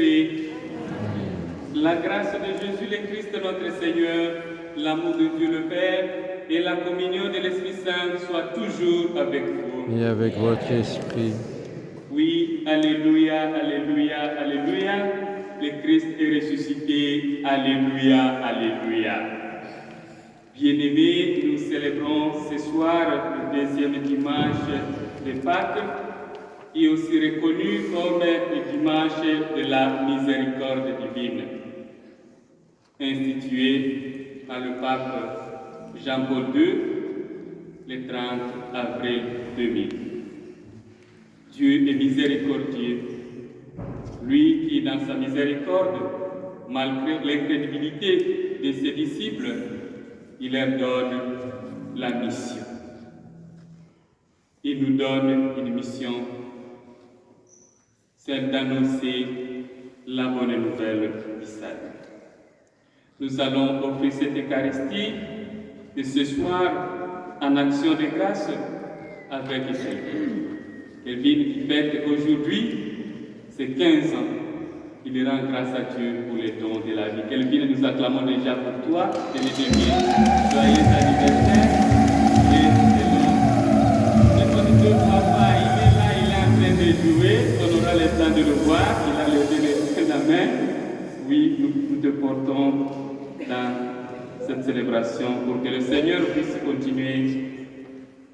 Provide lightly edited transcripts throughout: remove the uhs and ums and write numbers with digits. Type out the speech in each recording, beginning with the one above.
paix. La grâce de Jésus le Christ notre Seigneur, l'amour de Dieu le Père et la communion de l'Esprit Saint soient toujours avec vous. Et avec votre esprit. Oui, alléluia, alléluia, alléluia. Le Christ est ressuscité. Alléluia, alléluia. Bien-aimés, nous célébrons ce soir le deuxième dimanche de Pâques, qui est aussi reconnu comme le dimanche de la miséricorde divine, institué par le pape Jean-Paul II le 30 avril 2000. Dieu est miséricordieux, lui qui, dans sa miséricorde, malgré l'incrédulité de ses disciples, il leur donne la mission. Il nous donne une mission, celle d'annoncer la bonne nouvelle du salut. Nous allons offrir cette Eucharistie de ce soir en action de grâce avec Kelvin. Kelvin qui fête aujourd'hui ses 15 ans. Il rend grâce à Dieu pour les dons de la vie. Kelvin, nous acclamons déjà pour toi, et les demi. Joyeux anniversaire. Et c'est notre Dieu, papa, il est là, il est en train de jouer. On aura le temps de le voir. Il a levé la main. Oui, nous te portons dans cette célébration pour que le Seigneur puisse continuer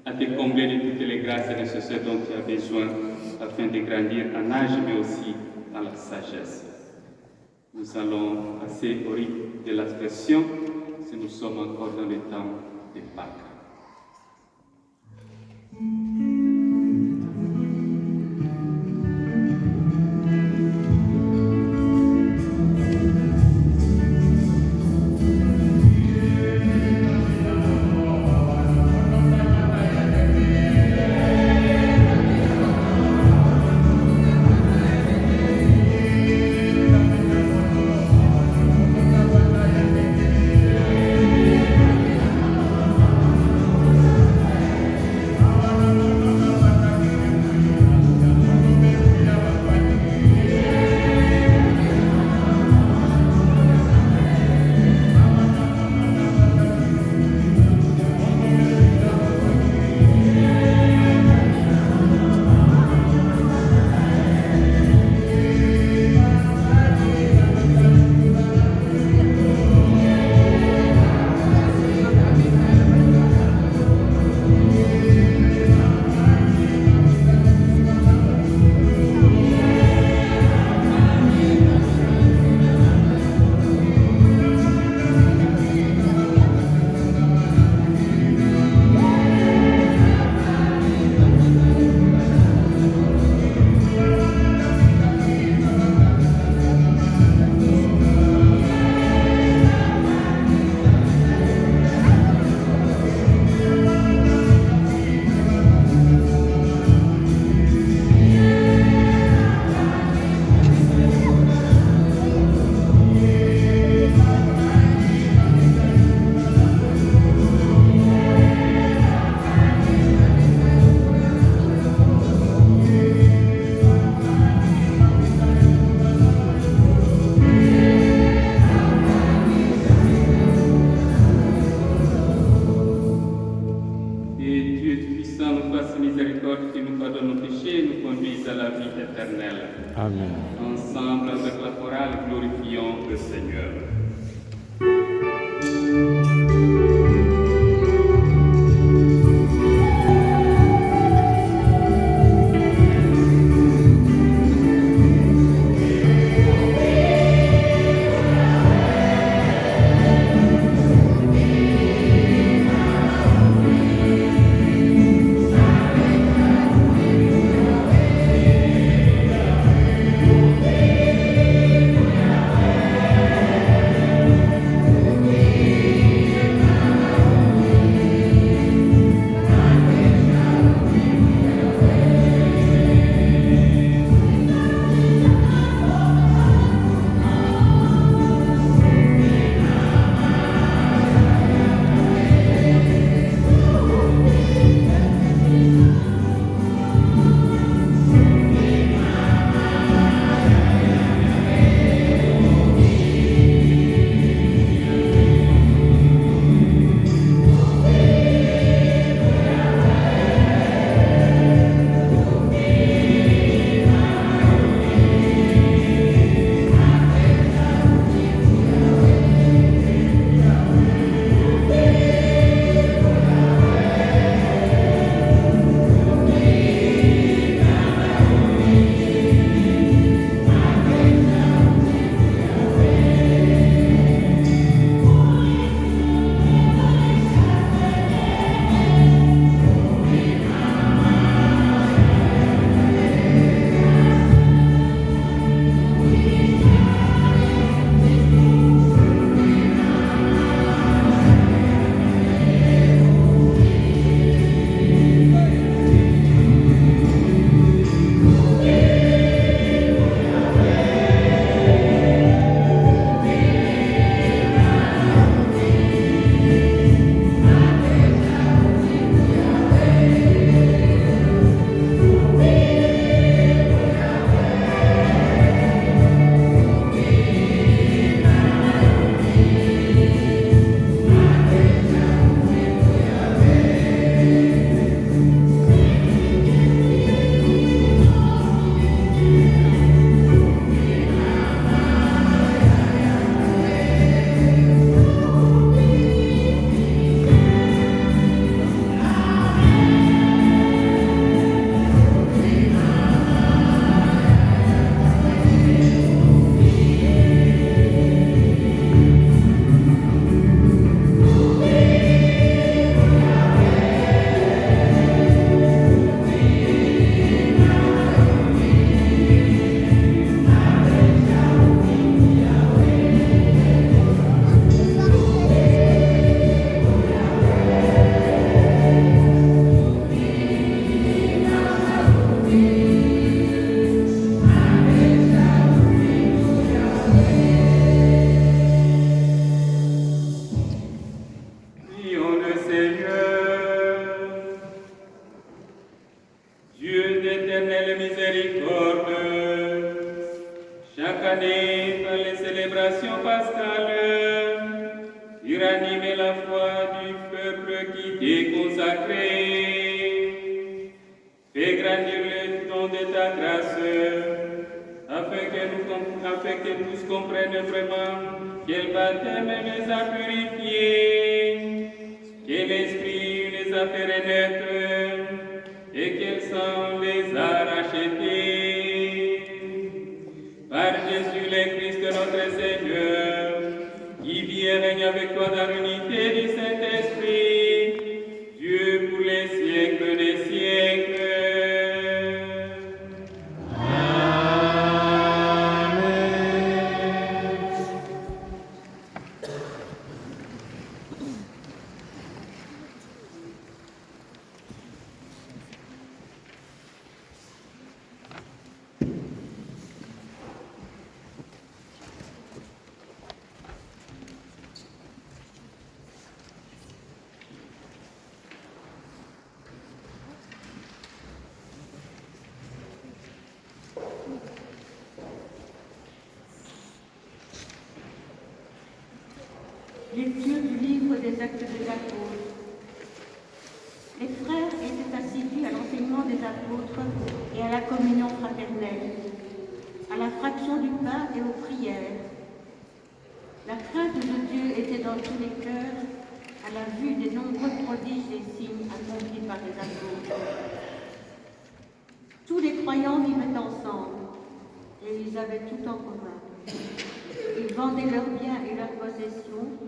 à te combler de toutes les grâces et de ce dont tu as besoin afin de grandir en âge mais aussi dans la sagesse. Nous allons passer au rite de l'aspersion si nous sommes encore dans le temps de Pâques. Amen. Ensemble avec la chorale, glorifions le Seigneur. Chaque année, par les célébrations pascales, tu ranimes la foi du peuple qui t'est consacré. Fais grandir le don de ta grâce, afin que tous comprennent vraiment quel baptême les a purifiés, que l'Esprit les a fait renaître et quel sang les a rachetés. Par Jésus le Christ notre Seigneur, qui vit et règne avec toi dans l'unité du Saint-Esprit, Dieu pour les siècles des siècles. Lecture du livre des Actes des Apôtres. Les frères étaient assidus à l'enseignement des apôtres et à la communion fraternelle, à la fraction du pain et aux prières. La crainte de Dieu était dans tous les cœurs à la vue des nombreux prodiges et signes accomplis par les apôtres. Tous les croyants vivaient ensemble et ils avaient tout en commun. Ils vendaient leurs biens et leurs possessions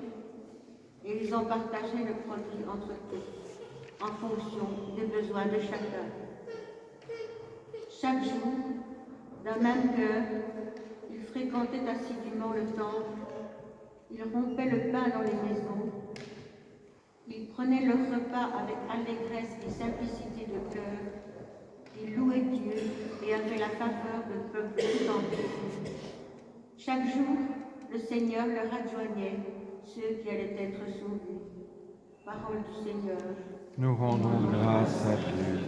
et ils en partageaient le produit entre tous, en fonction des besoins de chacun. Chaque jour, d'un même cœur, ils fréquentaient assidûment le temple, ils rompaient le pain dans les maisons, ils prenaient leur repas avec allégresse et simplicité de cœur, ils louaient Dieu et avaient la faveur du peuple tout entier. Chaque jour, le Seigneur leur adjoignait ceux qui allaient être sauvés. Parole du Seigneur. Nous rendons grâce à Dieu.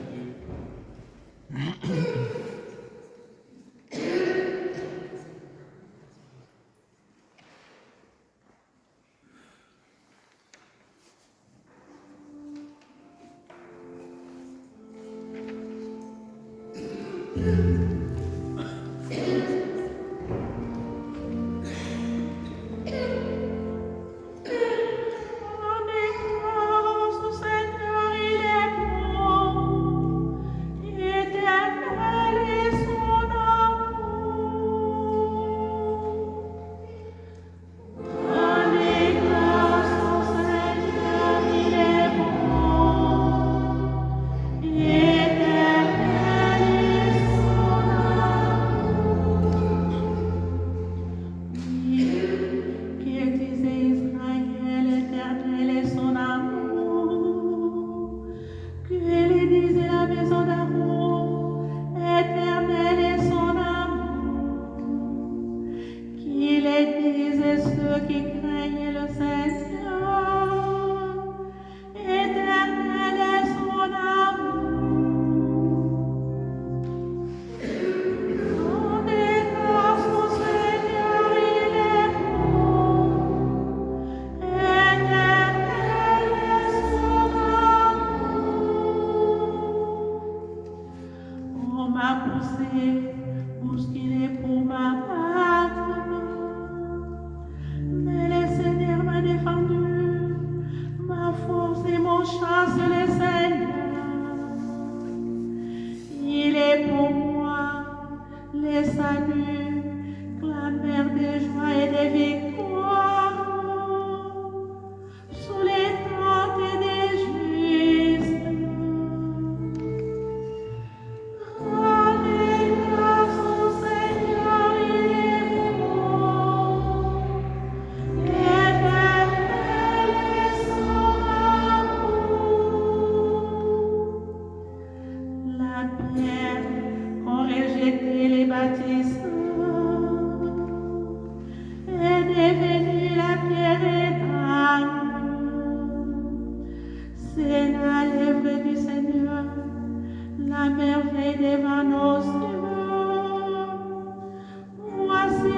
la merveille devant nos yeux. Voici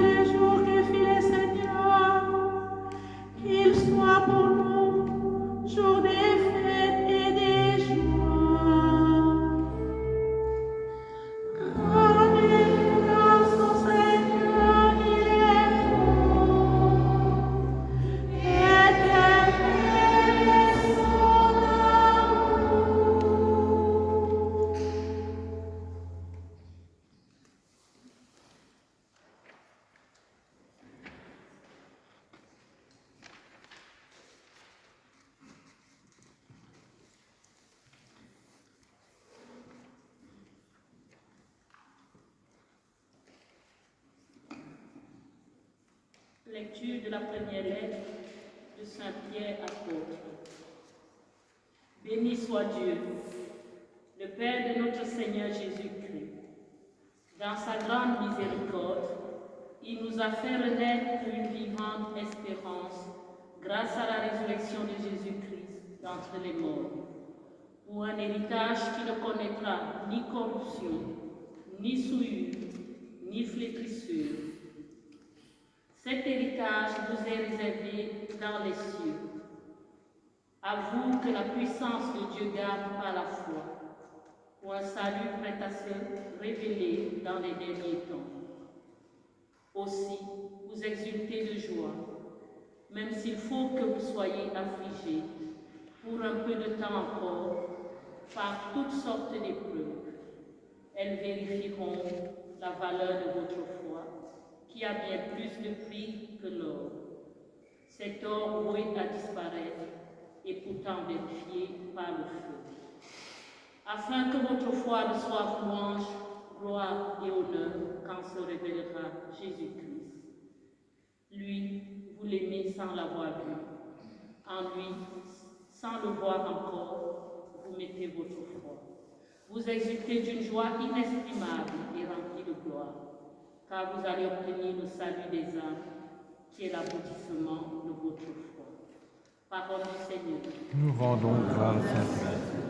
Lecture de la première lettre de Saint Pierre apôtre. Béni soit Dieu, le Père de notre Seigneur Jésus-Christ. Dans sa grande miséricorde, il nous a fait renaître une vivante espérance grâce à la résurrection de Jésus-Christ d'entre les morts, pour un héritage qui ne connaîtra ni corruption, ni souillure, ni flétrissure. Cet héritage vous est réservé dans les cieux. À vous que la puissance de Dieu garde par la foi, pour un salut prêt à se révéler dans les derniers temps. Aussi, vous exultez de joie, même s'il faut que vous soyez affligés, pour un peu de temps encore, par toutes sortes d'épreuves. Elles vérifieront la valeur de votre foi, qui a bien plus de prix que l'or. Cet or voué à disparaître et pourtant vérifié par le feu. Afin que votre foi reçoive louange, gloire et honneur quand se révélera Jésus-Christ. Lui, vous l'aimez sans l'avoir vu. En lui, sans le voir encore, vous mettez votre foi. Vous exultez d'une joie inestimable et remplie de gloire, car vous allez obtenir le salut des âmes, qui est l'aboutissement de votre foi. Parole du Seigneur. Nous rendons grâce à Dieu.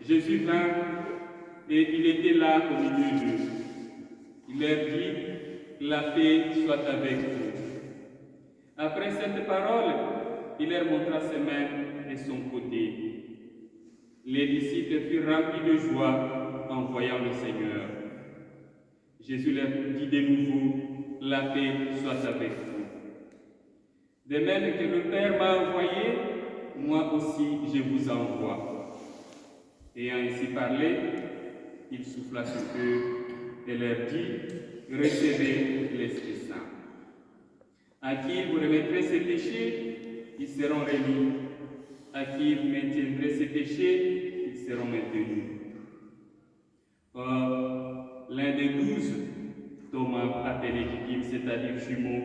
Jésus vint et il était là au milieu d'eux. Il leur dit, la paix soit avec vous. Après cette parole, il leur montra ses mains et son côté. Les disciples furent remplis de joie en voyant le Seigneur. Jésus leur dit de nouveau, la paix soit avec vous. De même que le Père m'a envoyé, moi aussi je vous envoie. Ayant ainsi parlé, il souffla sur eux et leur dit, recevez l'Esprit Saint. À qui vous remettrez ses péchés, ils seront remis. À qui vous maintiendrez ses péchés, ils seront maintenus. Or, l'un des 12, Thomas appelé Didyme, c'est-à-dire jumeau,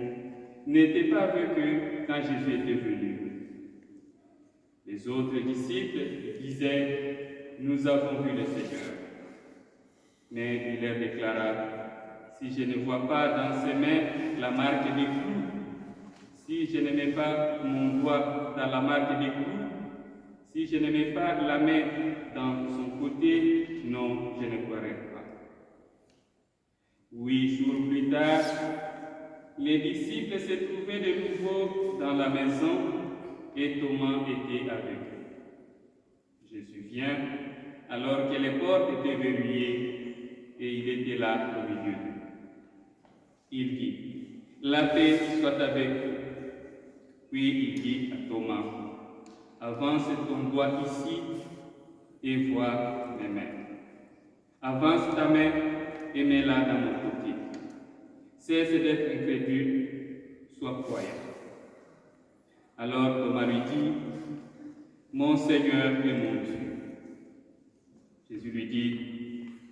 n'était pas avec eux quand Jésus était venu. Les autres disciples disaient, nous avons vu le Seigneur. Mais il leur déclara, si je ne vois pas dans ses mains la marque des clous, si je ne mets pas mon doigt dans la marque des clous, si je ne mets pas la main dans son côté, sinon je ne croirai pas. 8 jours plus tard, les disciples se trouvaient de nouveau dans la maison et Thomas était avec eux. Jésus vient alors que les portes étaient verrouillées et il était là au milieu d'eux. Il dit, la paix soit avec vous. Puis il dit à Thomas, avance ton doigt ici et vois mes mains. Avance ta main et mets-la dans mon côté. Cesse d'être incrédule, sois croyant. Alors Thomas lui dit, mon Seigneur et mon Dieu. Jésus lui dit,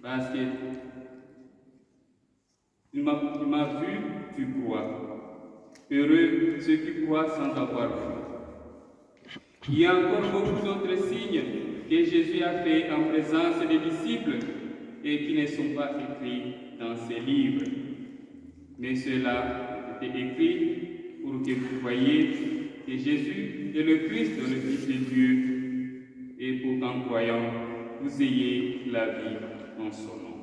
parce que tu m'as vu, tu crois. Heureux ceux qui croient sans avoir vu. Il y a encore beaucoup d'autres signes que Jésus a fait en présence des disciples et qui ne sont pas écrits dans ces livres. Mais ceux-là ont été écrits pour que vous voyiez que Jésus est le Christ, le Fils de Dieu, et pour qu'en croyant, vous ayez la vie en son nom.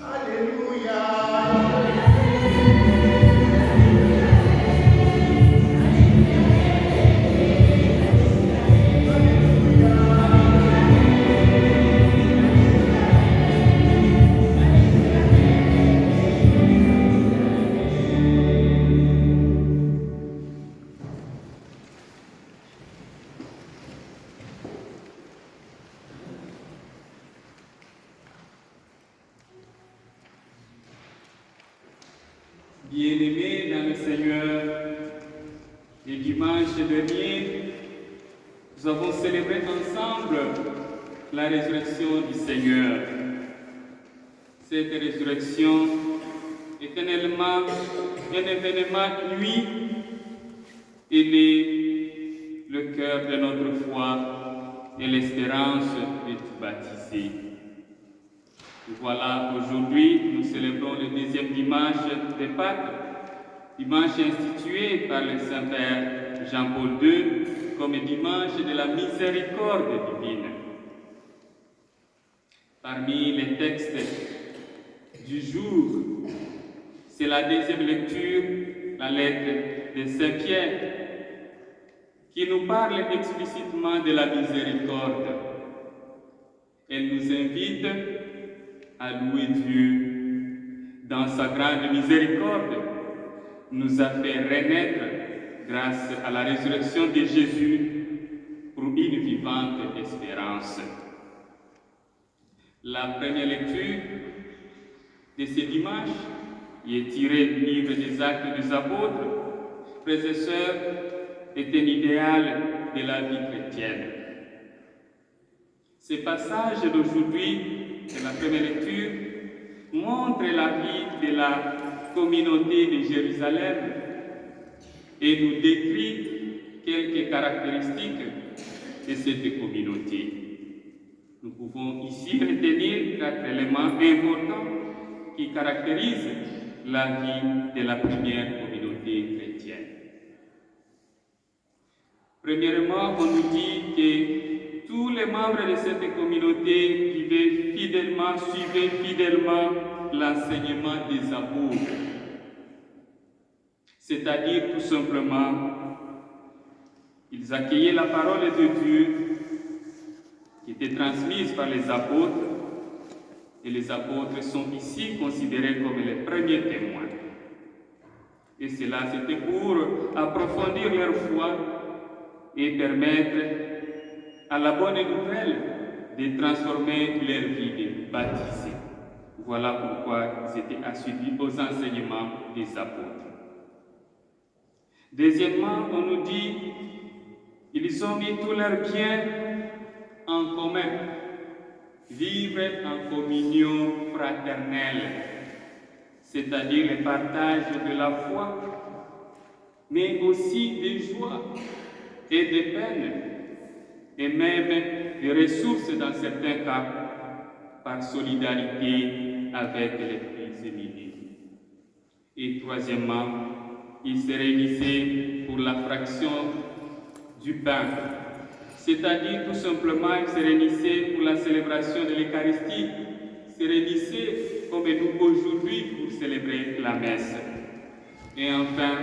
Alléluia. Bien-aimés dans le Seigneur, le dimanche dernier, nous avons célébré ensemble la résurrection du Seigneur. Cette résurrection est un événement nuit. Il est le cœur de notre foi et l'espérance d'être baptisé. Voilà, aujourd'hui, nous célébrons le deuxième dimanche de Pâques, dimanche institué par le Saint-Père Jean-Paul II comme dimanche de la miséricorde divine. Parmi les textes du jour, c'est la deuxième lecture, la lettre de Saint-Pierre, qui nous parle explicitement de la miséricorde. Elle nous invite à louer Dieu. Dans sa grande miséricorde, nous a fait renaître grâce à la résurrection de Jésus pour une vivante espérance. La première lecture de ce dimanche, qui est tirée du livre des Actes des Apôtres, frères et sœurs, est un idéal de la vie chrétienne. Ce passage d'aujourd'hui, de la première lecture, montre la vie de la communauté de Jérusalem et nous décrit quelques caractéristiques de cette communauté. Nous pouvons ici retenir 4 éléments importants qui caractérisent la vie de la première communauté chrétienne. Premièrement, on nous dit que tous les membres de cette communauté suivaient fidèlement l'enseignement des apôtres. C'est-à-dire tout simplement, ils accueillaient la parole de Dieu qui était transmise par les apôtres, et les apôtres sont ici considérés comme les premiers témoins. Et cela, c'était pour approfondir leur foi et permettre à la bonne nouvelle de transformer leur vie de baptisés. Voilà pourquoi ils étaient assidus aux enseignements des apôtres. Deuxièmement, on nous dit qu'ils ont mis tous leurs biens en commun, vivre en communion fraternelle, c'est-à-dire le partage de la foi, mais aussi des joies et des peines, et même des ressources dans certains cas, par solidarité avec les plus éminents. Et troisièmement, ils se réunissaient pour la fraction du pain, c'est-à-dire tout simplement ils se réunissaient pour la célébration de l'Eucharistie, se réunissaient comme nous aujourd'hui pour célébrer la messe. Et enfin,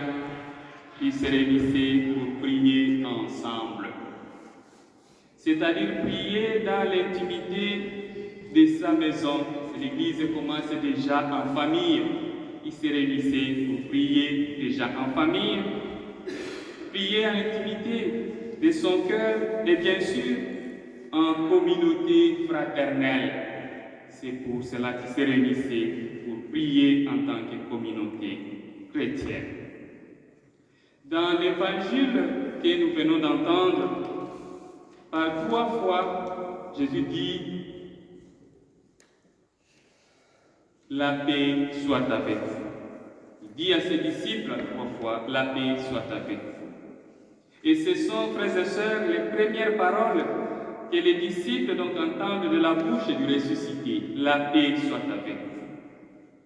ils se réunissaient pour prier ensemble, c'est-à-dire prier dans l'intimité de sa maison. L'Église commence déjà en famille. Ils se réunissaient pour prier déjà en famille, prier en intimité de son cœur et bien sûr en communauté fraternelle. C'est pour cela qu'ils se réunissaient pour prier en tant que communauté chrétienne. Dans l'évangile que nous venons d'entendre, par 3 fois, Jésus dit « La paix soit avec vous ». Il dit à ses disciples 3 fois « La paix soit avec vous ». Et ce sont, frères et sœurs, les premières paroles que les disciples donc entendent de la bouche du ressuscité. « La paix soit avec vous ».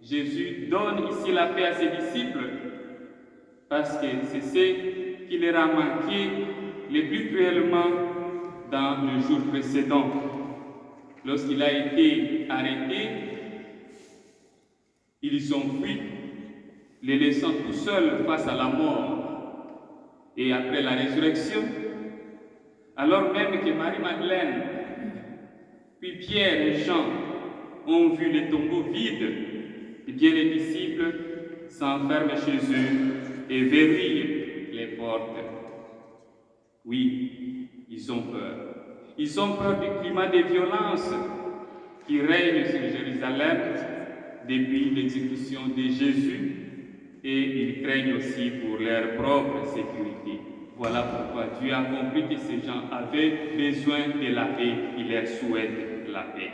Jésus donne ici la paix à ses disciples parce que c'est ce qui leur a manqué le plus cruellement dans le jour précédent. Lorsqu'il a été arrêté, ils ont fui, les laissant tout seuls face à la mort. Et après la résurrection, alors même que Marie-Madeleine, puis Pierre et Jean ont vu les tombeaux vides, et bien les disciples s'enferment chez eux et verrouillent les portes. Oui, ils ont peur. Ils ont peur du climat de violence qui règne sur Jérusalem depuis l'exécution de Jésus, et ils craignent aussi pour leur propre sécurité. Voilà pourquoi Dieu a compris que ces gens avaient besoin de la paix. Il leur souhaite la paix.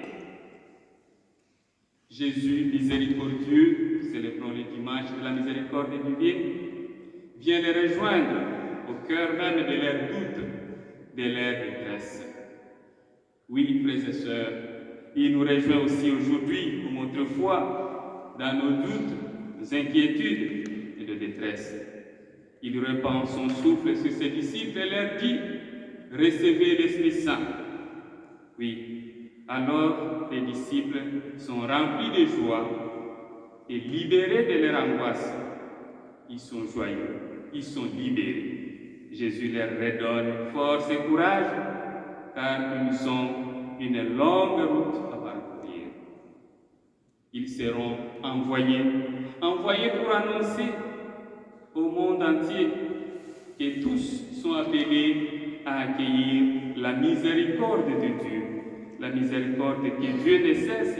Jésus, miséricordieux, célébrons le dimanche de la miséricorde divine, vient les rejoindre au cœur même de leurs doutes, de leur détresse. Oui, frères et sœurs, il nous rejoint aussi aujourd'hui, comme autrefois, dans nos doutes, nos inquiétudes et de détresse. Il répand son souffle sur ses disciples et leur dit « Recevez l'Esprit Saint ». Oui, alors les disciples sont remplis de joie et libérés de leur angoisse. Ils sont joyeux, ils sont libérés. Jésus leur redonne force et courage, car ils ont une longue route à parcourir. Ils seront envoyés pour annoncer au monde entier que tous sont appelés à accueillir la miséricorde de Dieu, la miséricorde que Dieu ne cesse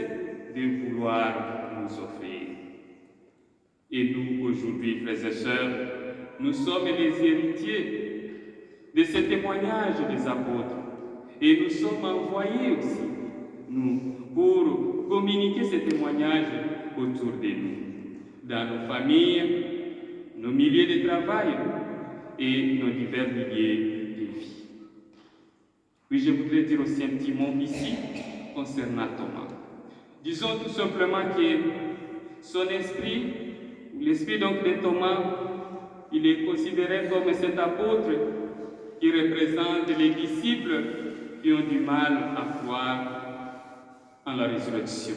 de vouloir nous offrir. Et nous, aujourd'hui, frères et sœurs, nous sommes les héritiers de ce témoignage des apôtres. Et nous sommes envoyés aussi, nous, pour communiquer ce témoignage autour de nous, dans nos familles, nos milieux de travail et nos divers milieux de vie. Oui, je voudrais dire aussi un petit mot ici concernant Thomas. Disons tout simplement que son esprit, l'esprit donc de Thomas, il est considéré comme cet apôtre qui représente les disciples qui ont du mal à croire en la résurrection.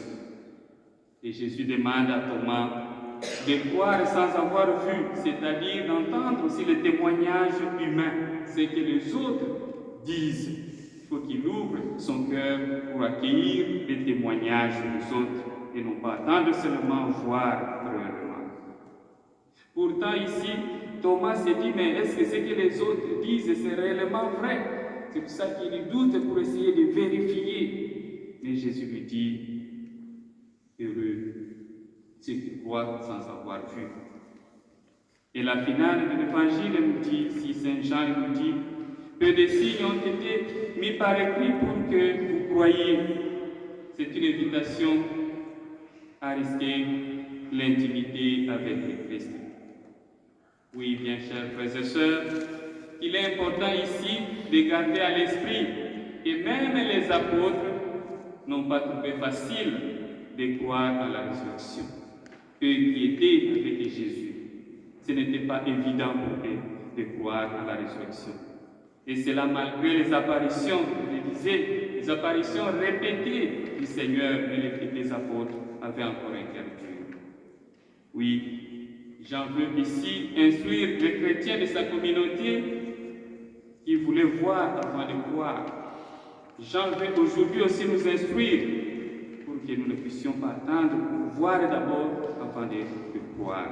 Et Jésus demande à Thomas de croire sans avoir vu, c'est-à-dire d'entendre aussi le témoignage humain, ce que les autres disent. Il faut qu'il ouvre son cœur pour accueillir les témoignages des autres et non pas attendre seulement voir réellement. Pourtant ici, Thomas se dit, mais est-ce que ce que les autres disent, c'est réellement vrai? C'est pour ça qu'il doute pour essayer de vérifier. Mais Jésus lui dit, heureux ceux qui croient sans avoir vu. Et la finale de l'évangile nous dit, si Saint Jean nous dit, peu de signes ont été mis par écrit pour que vous croyiez. C'est une invitation à risquer l'intimité avec le Christ. Oui, bien chers frères et sœurs, il est important ici de garder à l'esprit que même les apôtres n'ont pas trouvé facile de croire à la résurrection. Eux qui étaient avec Jésus, ce n'était pas évident pour eux de croire à la résurrection. Et cela malgré les apparitions, je disais, les apparitions répétées du Seigneur et les apôtres avaient encore interdites. Oui, Jean veut ici instruire les chrétiens de sa communauté qui voulaient voir avant de croire. Jean veut aujourd'hui aussi nous instruire pour que nous ne puissions pas attendre pour voir d'abord avant de croire.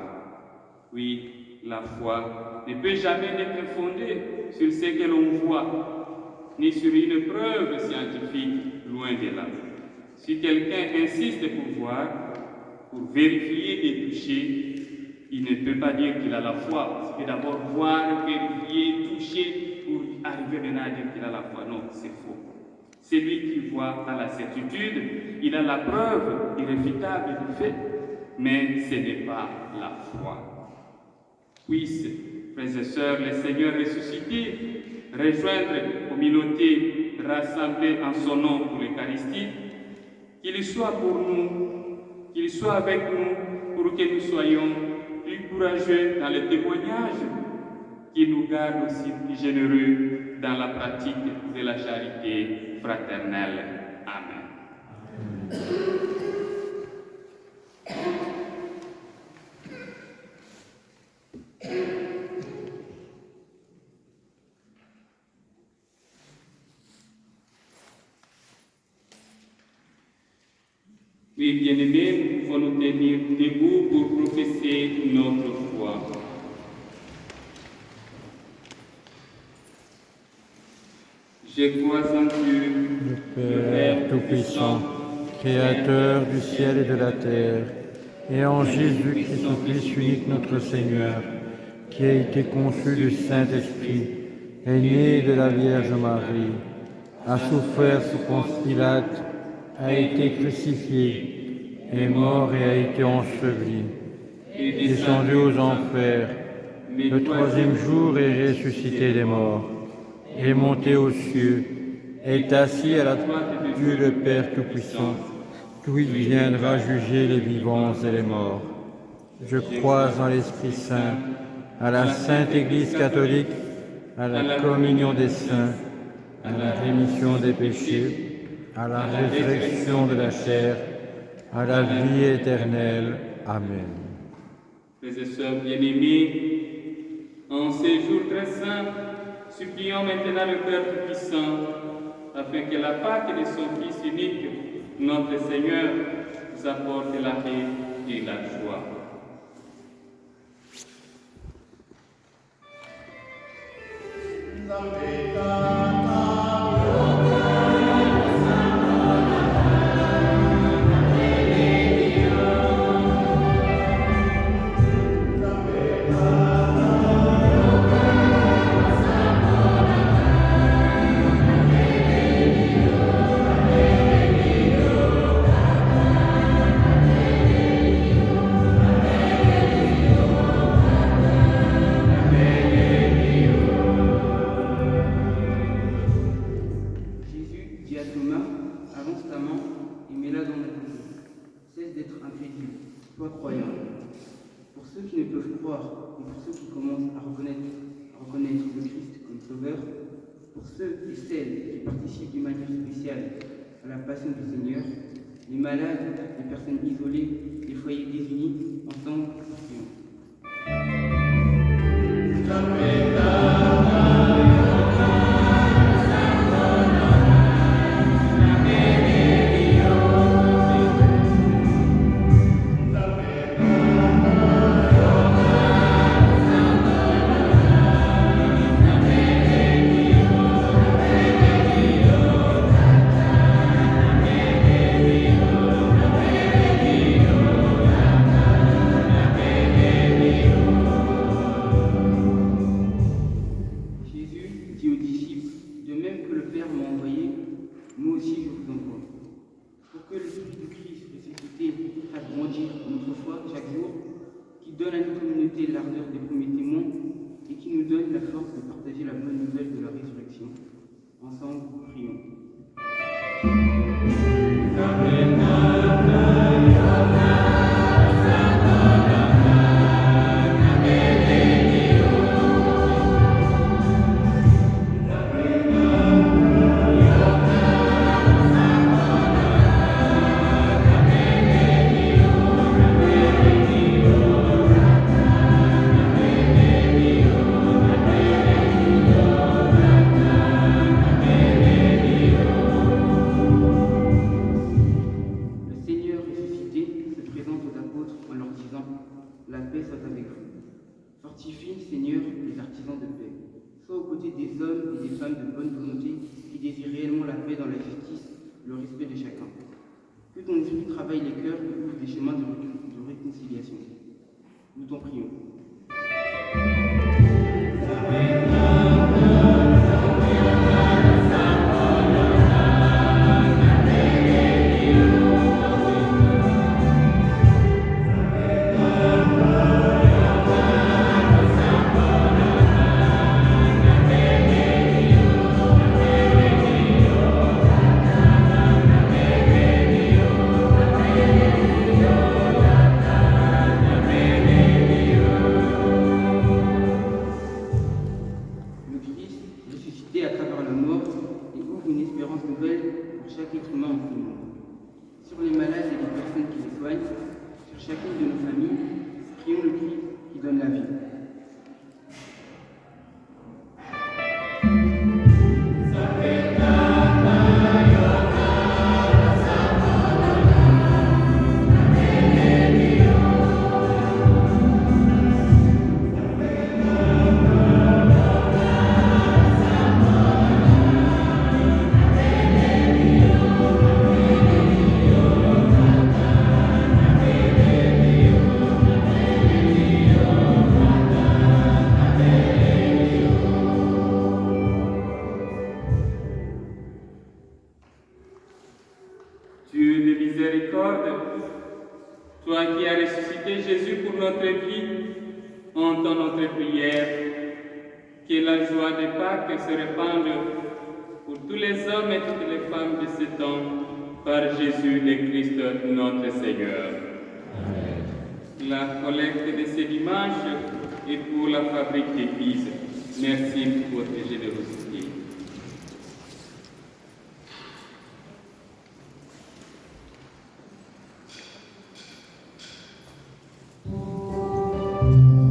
Oui, la foi ne peut jamais être fondée sur ce que l'on voit, ni sur une preuve scientifique, loin de là. Si quelqu'un insiste pour voir, pour vérifier et toucher, il ne peut pas dire qu'il a la foi. Il peut d'abord voir, vérifier, toucher pour arriver maintenant à dire qu'il a la foi. Non, c'est faux. Celui qui voit a la certitude, il a la preuve irréfutable du fait, mais ce n'est pas la foi. Puisse, frères et sœurs, le Seigneur ressuscité, rejoindre une communauté rassemblée en son nom pour l'Eucharistie, qu'il soit pour nous, qu'il soit avec nous, pour que nous soyons plus courageux dans le témoignage, qu'il nous garde aussi plus généreux dans la pratique de la charité fraternelle. Amen. Oui, bien-aimés, nous pouvons nous tenir debout pour professer notre foi. Je crois en Dieu, le Père Tout-Puissant, Créateur du ciel et de la terre, et en Jésus-Christ, son Fils unique, notre Seigneur, qui a été conçu du Saint-Esprit, est né de la Vierge Marie, a souffert sous Ponce Pilate, a été crucifié, est mort et a été enseveli, est descendu aux enfers, le troisième jour est ressuscité des morts, est monté aux cieux, est assis à la droite de Dieu le Père Tout-Puissant, d'où il viendra juger les vivants et les morts. Je crois en l'Esprit Saint, à la Sainte Église catholique, à la communion des saints, à la rémission des péchés, à la résurrection de la chair, à la vie éternelle. Amen. Frères et sœurs bien-aimés, en ces jours très saints, supplions maintenant le Père Tout-Puissant, afin que la Pâque de son Fils unique, notre Seigneur, nous apporte la paix et la joie. Pour ceux et celles qui participent d'une manière spéciale à la passion du Seigneur, les malades, les personnes isolées, les foyers désunis, ensemble, prions. L'ardeur des premiers témoins et qui nous donne la force de partager la bonne nouvelle de la résurrection. Ensemble, prions. de chacun. Que ton esprit travaille les cœurs et ouvre des chemins de réconciliation. Nous t'en prions. À travers la mort et ouvre une espérance nouvelle pour chaque être humain en ce monde. Sur les malades et les personnes qui les soignent, sur chacune de nos familles, prions le Christ qui donne la vie. Dieu de miséricorde, toi qui as ressuscité Jésus pour notre vie, entends notre prière, que la joie de Pâques se répande pour tous les hommes et toutes les femmes de ce temps, par Jésus le Christ notre Seigneur. Amen. La collecte de ce dimanche est pour la fabrique d'épices. Merci pour votre générosité. Amen.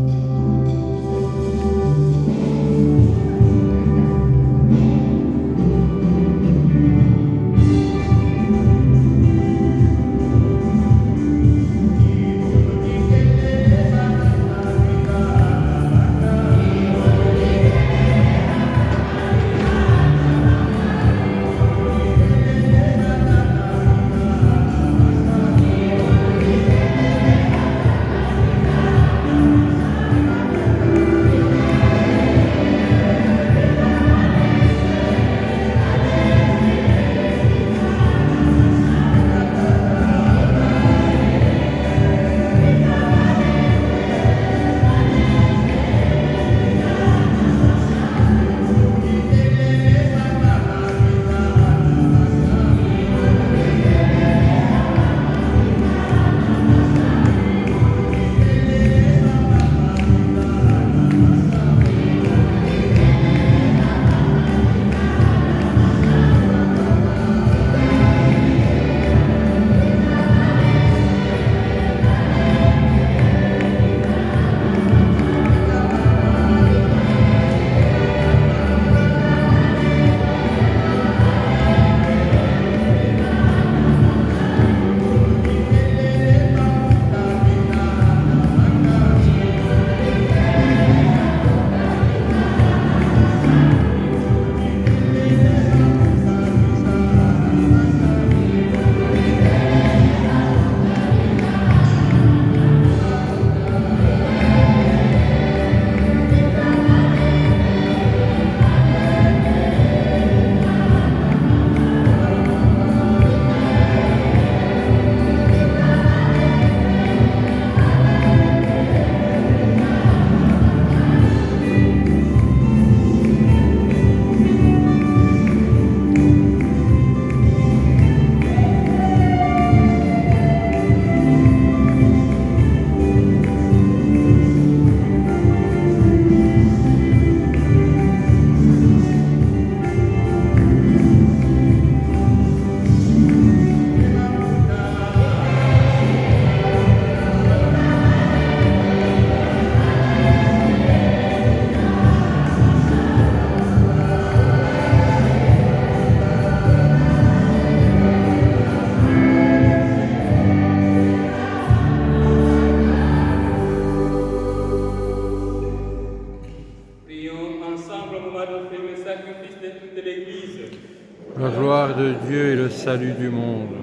salut du monde.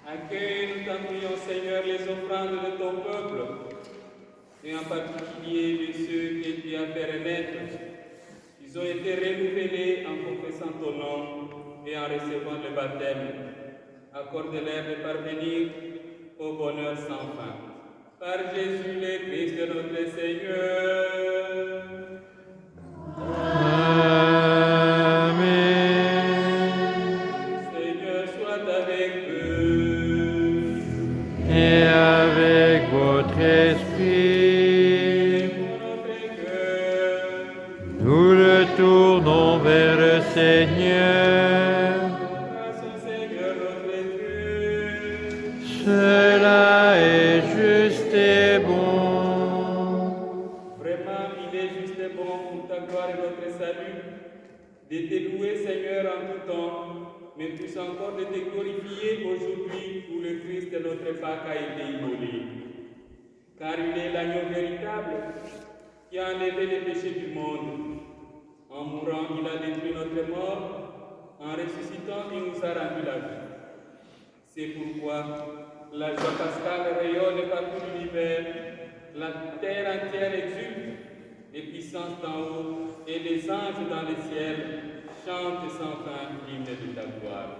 Accueille, nous t'en prions, Seigneur, les offrandes de ton peuple, et en particulier de ceux que tu as fait renaître. Ils ont été renouvelés en confessant ton nom et en recevant le baptême. Accorde-leur de parvenir au bonheur sans fin. Par Jésus le Christ notre Seigneur. Amen. Seigneur, soit avec eux. Et avec votre esprit, Pour notre cœur, nous le tournons vers le Seigneur. grâce au Seigneur notre Dieu. Cela est juste et bon. Vraiment, il est juste et bon pour ta gloire et notre salut, de te louer, Seigneur, en tout temps, mais plus encore de te glorifier aujourd'hui où le Christ de notre Pâque a été immolé. Car il est l'agneau véritable qui a enlevé les péchés du monde. En mourant, il a détruit notre mort. En ressuscitant, il nous a rendu la vie. C'est pourquoi la joie pascale rayonne par tout l'univers, la terre entière exulte, les puissances d'en haut et les anges dans les ciels chantent sans fin l'hymne de ta gloire.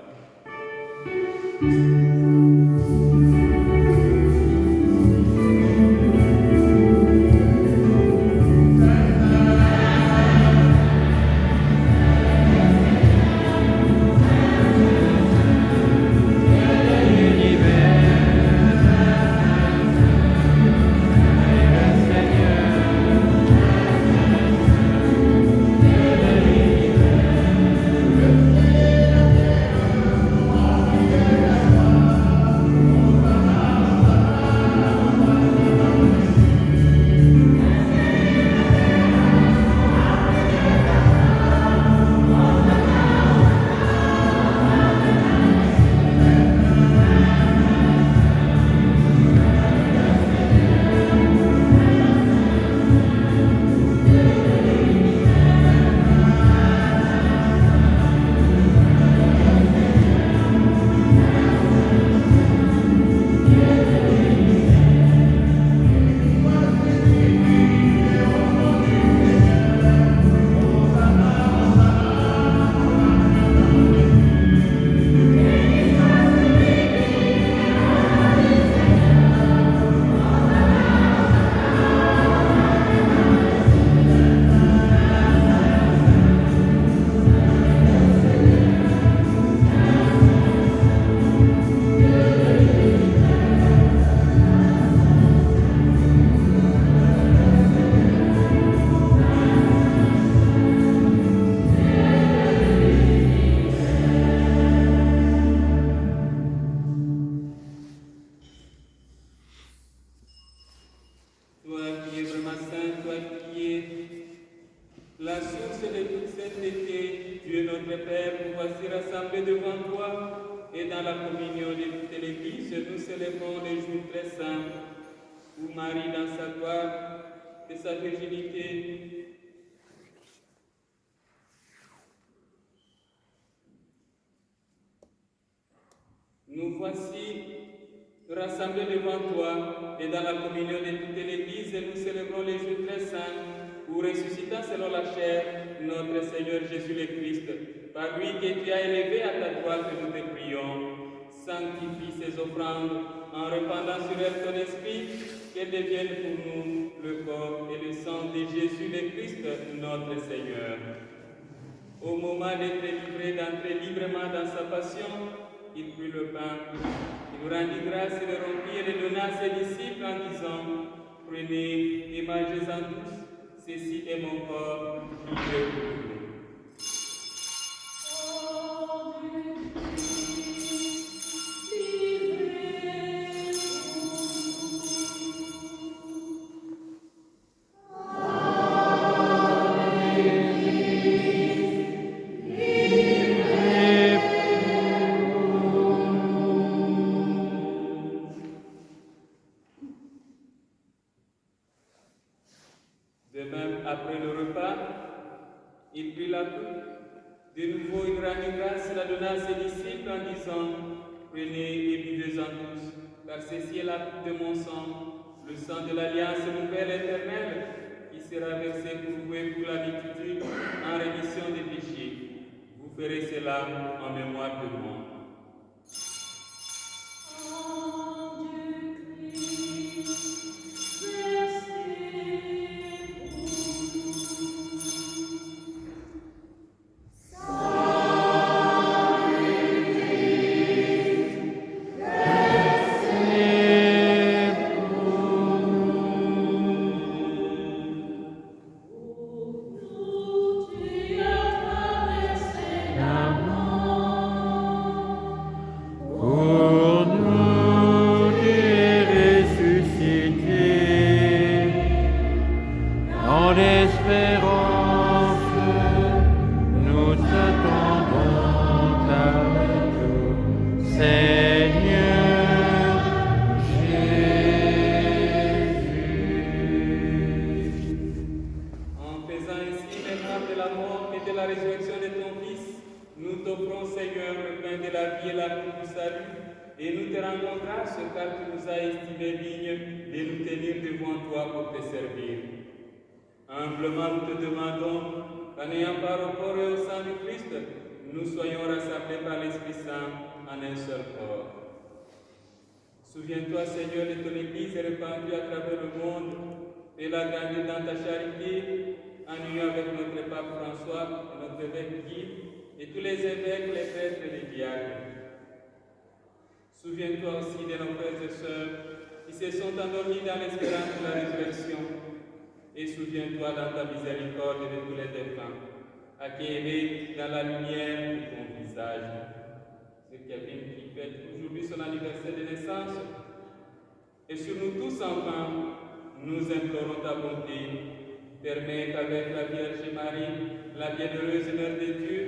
Toi qui es vraiment saint, toi qui es la source de toute sainteté, Dieu notre Père, nous voici rassemblés devant toi et dans la communion de toute l'Église, nous célébrons les jours très saints où Marie, dans sa gloire et sa virginité, nous voici rassemblés devant toi et dans la communion de toute l'Église, nous célébrons les jours très saints où ressuscitant selon la chair notre Seigneur Jésus le Christ, par lui que tu as élevé à ta droite, nous te prions. Sanctifie ces offrandes en répandant sur elles ton esprit, qu'elles deviennent pour nous le corps et le sang de Jésus le Christ, notre Seigneur. Au moment d'être livré, d'entrer librement dans sa passion, il prit le pain, il nous rendit grâce et le rompit et le donna à ses disciples en disant: Prenez et mangez-en tous, ceci est mon corps qui est pour vous. De même, après le repas, il disciples en disant, prenez et buvez-en tous, car ceci est la coupe de mon sang, le sang de l'alliance nouvelle éternelle, qui sera versé pour vous et pour la multitude en rémission des péchés. Vous ferez cela en mémoire de moi. Pour nous des ressuscités, en espérance, nous t'attendons à tout, Seigneur Jésus. En faisant ainsi mémoire de la mort et de la résurrection de ton Fils, nous t'offrons, Seigneur, le pain de la vie et la coupe du salut, et nous te rendons grâce car tu nous as estimés dignes de nous tenir devant toi pour te servir. Humblement, nous te demandons qu'en ayant part au corps et au sang du Christ, nous soyons rassemblés par l'Esprit Saint en un seul corps. Souviens-toi, Seigneur, de ton Église répandue à travers le monde, et la grandir dans ta charité, en union avec notre pape François et notre évêque Guy, et tous les évêques, les prêtres et les diacres. Souviens-toi aussi de nos frères et sœurs qui se sont endormis dans l'espérance de la résurrection, et souviens-toi dans ta miséricorde de tous les défunts, accueillis dans la lumière de ton visage. Ce Kevin qui fête aujourd'hui son anniversaire de naissance, et sur nous tous enfin, nous implorons ta bonté. Permets qu'avec la Vierge Marie, la bienheureuse Mère de Dieu,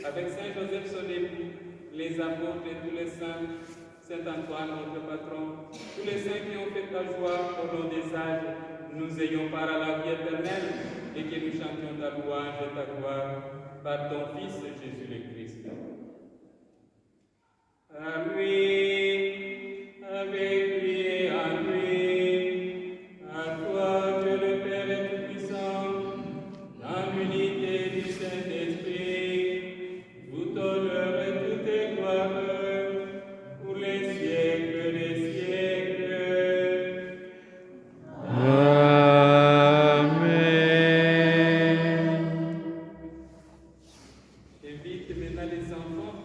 avec Saint Joseph son époux, les apôtres et tous les saints, Saint Antoine notre patron, tous les saints qui ont fait ta joie au long des âges, nous ayons part à la vie éternelle et que nous chantions ta louange et ta gloire par ton Fils Jésus le Christ. À lui, avec lui et en lui, à toi Dieu le Père Tout-Puissant, dans l'unité du Saint-Esprit, tout honneur et toute gloire, pour les siècles des siècles. Amen. J'invite maintenant les enfants.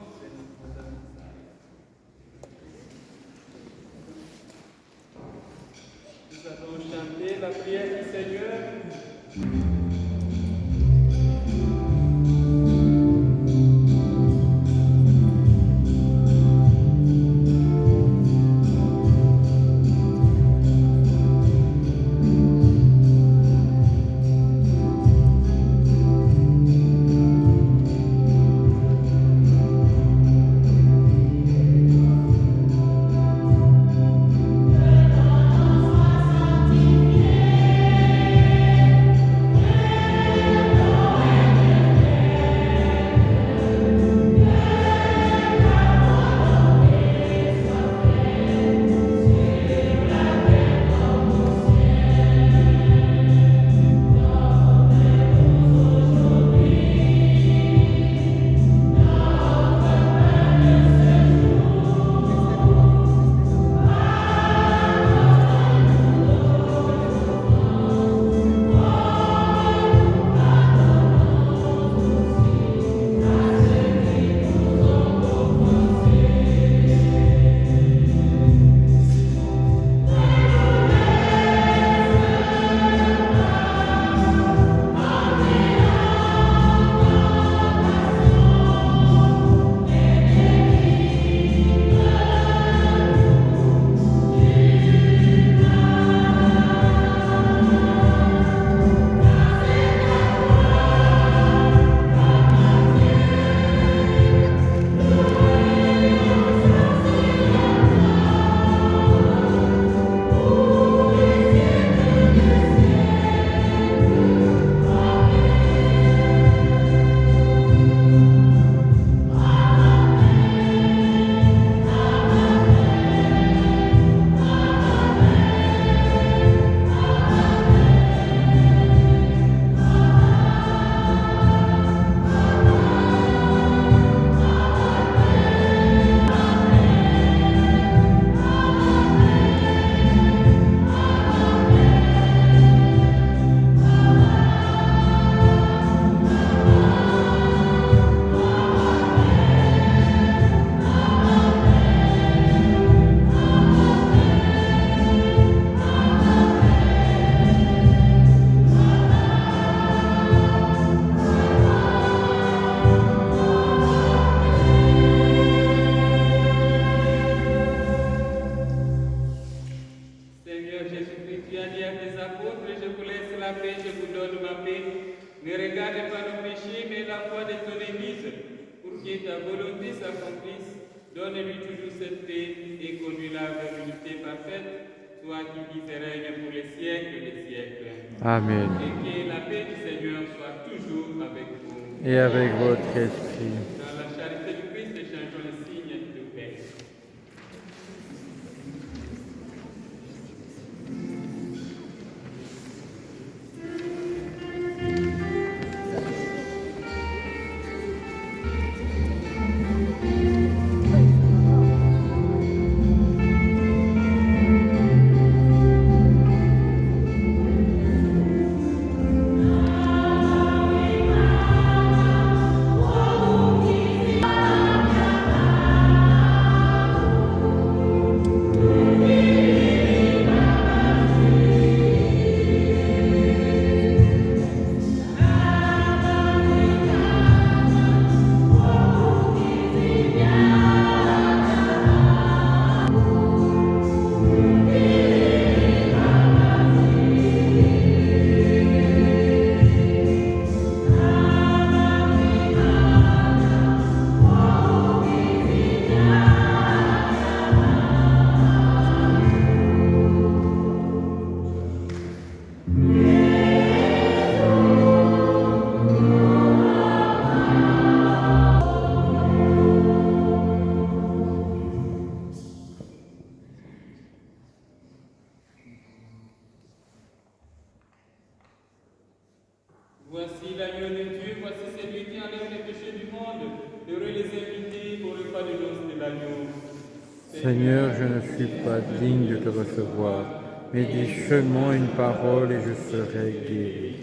Nous allons chanter la prière du Seigneur. Que ton nom soit sanctifié. Donne-lui toujours cette paix et conduis-la vers l'unité parfaite, toi qui vis et règnes pour les siècles des siècles. Amen. Et que la paix du Seigneur soit toujours avec vous. Et avec votre esprit. Dans la charité du Christ, échangeons les signes de paix. Voici l'agneau de Dieu, voici celui qui enlève les péchés du monde. Heureux les invités au repas de noces de l'agneau. Seigneur, je ne suis pas digne de te recevoir, mais dis seulement une parole et je serai guéri.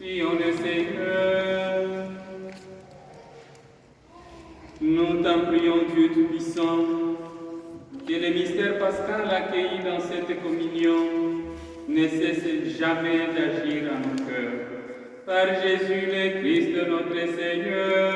Prions le Seigneur. Nous t'en prions, Dieu Tout-Puissant, que le mystère pascal accueilli dans cette communion ne cesse jamais d'agir en nos cœurs. Par Jésus le Christ, notre Seigneur.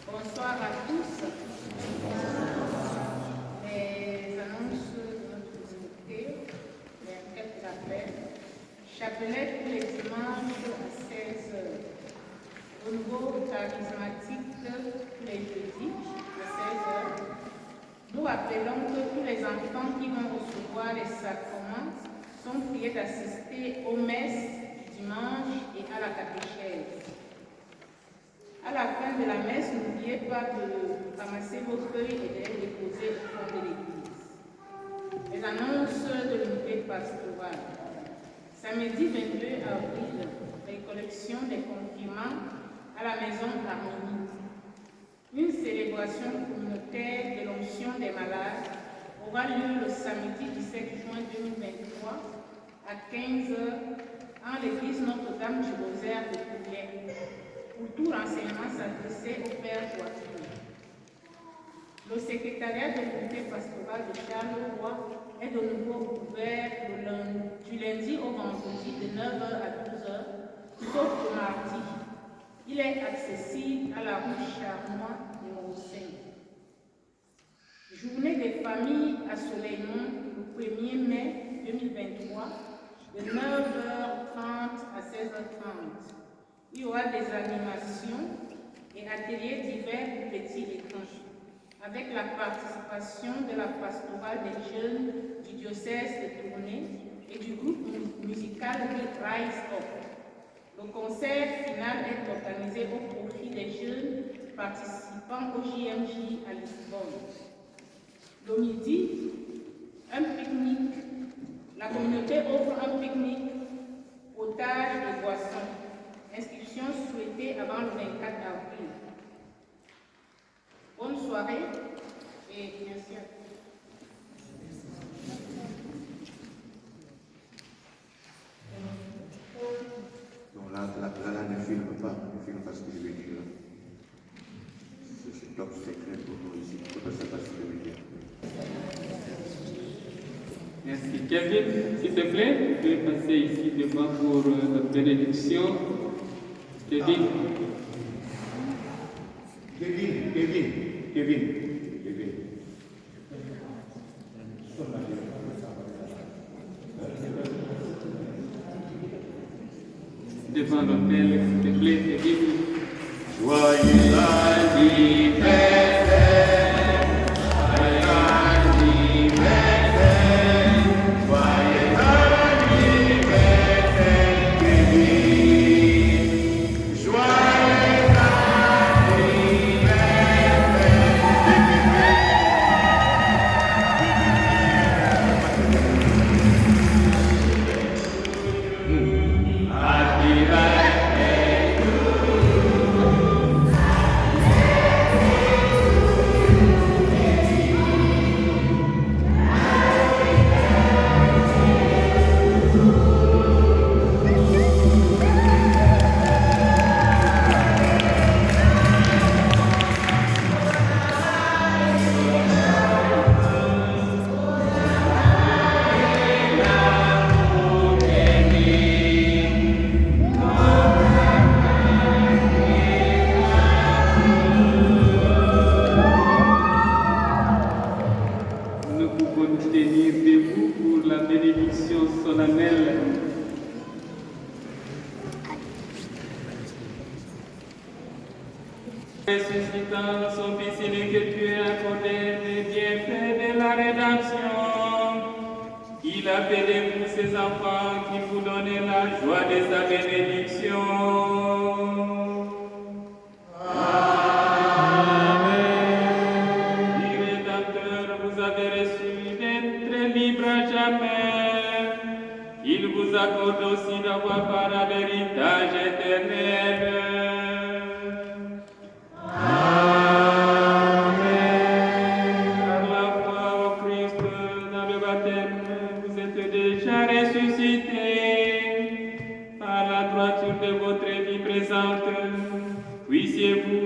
Bonsoir à tous. Les annonces de notre communauté, les requêtes d'appel. Chapelet tous les dimanches à 16h. Renouveau charismatique tous les jeudis à 16h. Nous appelons que tous les enfants qui vont recevoir les sacrements sont priés d'assister aux messes du dimanche et à la catéchèse. À la fin de la messe, n'oubliez pas de ramasser vos feuilles et de les déposer au fond de l'église. Les annonces de l'unité pastorale. Samedi 22 avril, récollection des confirmants à la maison Harmonie. Une célébration communautaire de l'onction des malades aura lieu le samedi 17 juin 2023 à 15h en l'église Notre-Dame du Rosaire de Pouillet. Pour tout renseignement s'adresser au Père Joachim. Le secrétariat de l'unité pastorale de Charleroi est de nouveau ouvert du lundi au vendredi de 9h à 12h, sauf le mardi. Il est accessible à la rue Charnois numéro 5. Journée des familles à Soleilmont le 1er mai 2023 de 9h30 à 16h30. Il y aura des animations et ateliers divers pour petits écrans, avec la participation de la pastorale des jeunes du diocèse de Tournai et du groupe musical Rise Up. Le concert final est organisé au profit des jeunes participant au JMJ à Lisbonne. Le midi, un pique-nique. La communauté offre un pique-nique, potage et boissons. Inscription souhaitée avant le 24 avril. Bonne soirée et merci à tous. Donc là, ne filme pas ce que je vais dire. C'est top secret pour nous ici. Il ne faut pas savoir ce que je veux dire. Merci. Kevin, s'il te plaît, tu peux passer ici devant pour notre bénédiction. Kevin. Kevin. Devant l'autel, s'il te plaît, Kevin. Joyeux anniversaire. Ressuscitant son Fils unique que tu as accordé les bienfaits de la rédemption, il a fait de vous ses enfants qui vous donnent la joie de sa bénédiction. Amen. Du Rédempteur, vous avez reçu d'être libre à jamais. Il vous accorde aussi d'avoir part à l'héritage éternel. Par la foi au Christ, dans le baptême, vous êtes déjà ressuscités. Par la droiture de votre vie présente, puissiez-vous